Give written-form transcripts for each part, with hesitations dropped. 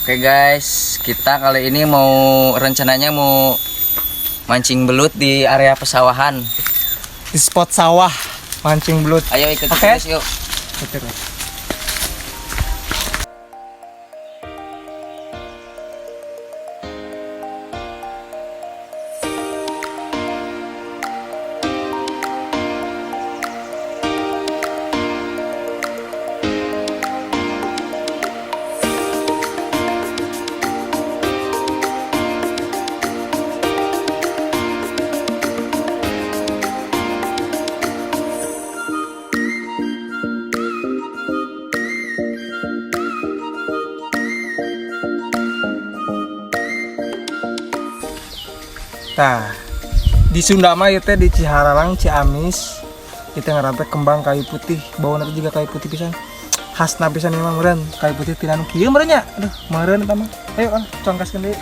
Oke guys, kita kali ini rencananya mau mancing belut di area pesawahan. Di spot sawah mancing belut. Ayo ikut Oke. guys, yuk. Betul. Nah, di Sunda mah itu di Ciharalang, Ciamis, kita ngerante kembang kayu putih, bawa nanti juga kayu putih pisan. Khas pisan memang meureun, kayu putih tinanu kieu meureun nya. Aduh, meureun eta mah. Ayo congkaskeun deui.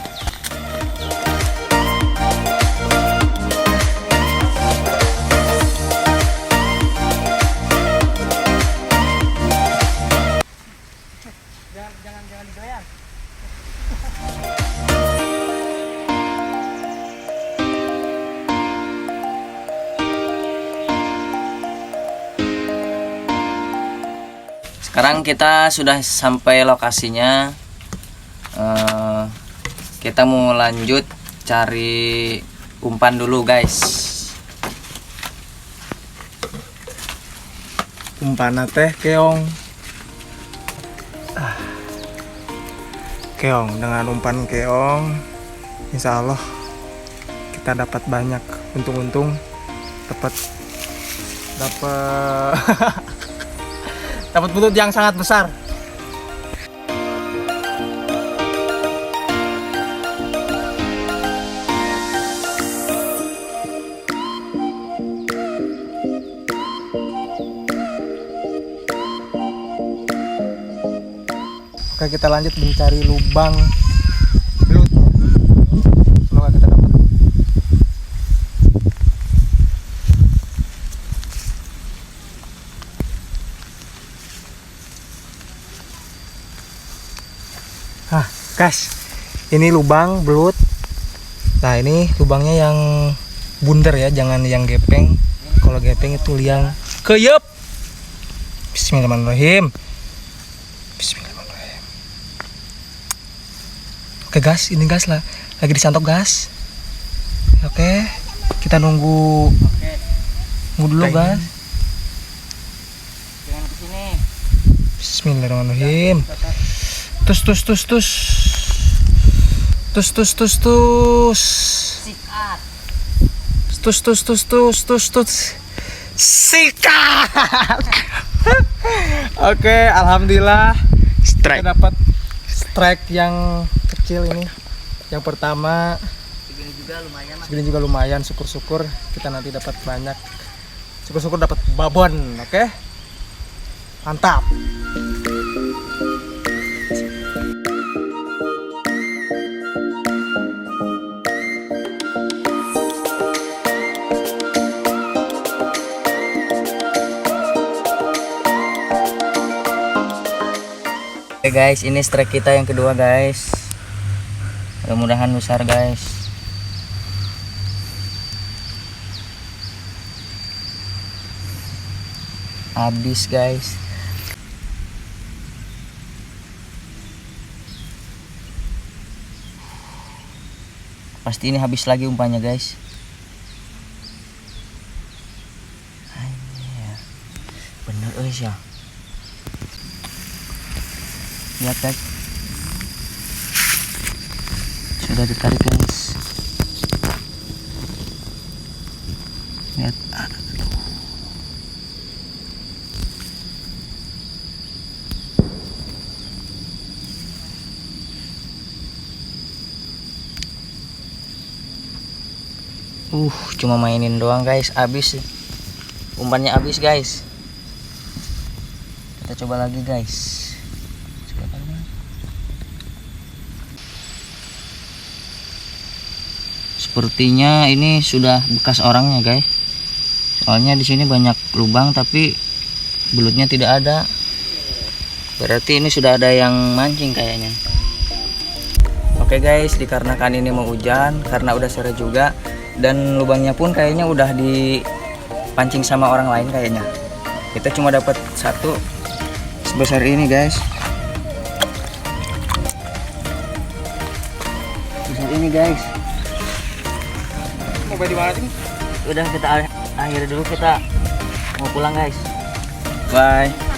Jangan digoyang. Sekarang kita sudah sampai lokasinya. Kita mau lanjut cari umpan dulu guys. Umpanna teh keong. Keong, dengan umpan keong insya Allah kita dapat banyak. Untung-untung dapat dapat belut yang sangat besar. Oke, kita lanjut mencari lubang belut. Semoga kita dapat. Guys, ini lubang belut. Nah, ini lubangnya yang bundar ya, jangan yang gepeng. Kalau gepeng itu liang keyep. Bismillahirrahmanirrahim. Bismillahirrahmanirrahim. Oke gas, ini gas lah, lagi disantok gas. Oke, kita nunggu. Nunggu dulu gas. Jangan kesini. Bismillahirrahmanirrahim. Tus. Sikat. Tus. Sikat. Oke, alhamdulillah Strike. kita dapat strike yang kecil ini. Yang pertama segini juga lumayan. Syukur-syukur kita nanti dapat banyak. Syukur-syukur dapat babon. Oke, mantap. Oke guys, ini strike kita yang kedua guys. Mudah-mudahan besar guys. Habis guys. Pasti ini habis lagi umpannya guys. Anjir. Bener ya. Lihat guys, sudah ditarik guys. Lihat, cuma mainin doang guys, habis umpannya habis guys. Kita coba lagi guys. Sepertinya ini sudah bekas orangnya guys. Soalnya di sini banyak lubang tapi belutnya tidak ada. Berarti ini sudah ada yang mancing kayaknya. Oke guys, dikarenakan ini mau hujan, karena udah sore juga, dan lubangnya pun kayaknya udah dipancing sama orang lain kayaknya. Kita cuma dapat satu sebesar ini guys. Sebesar ini guys. Mau di mana sih? Udah kita akhiri dulu, kita mau pulang guys. Bye.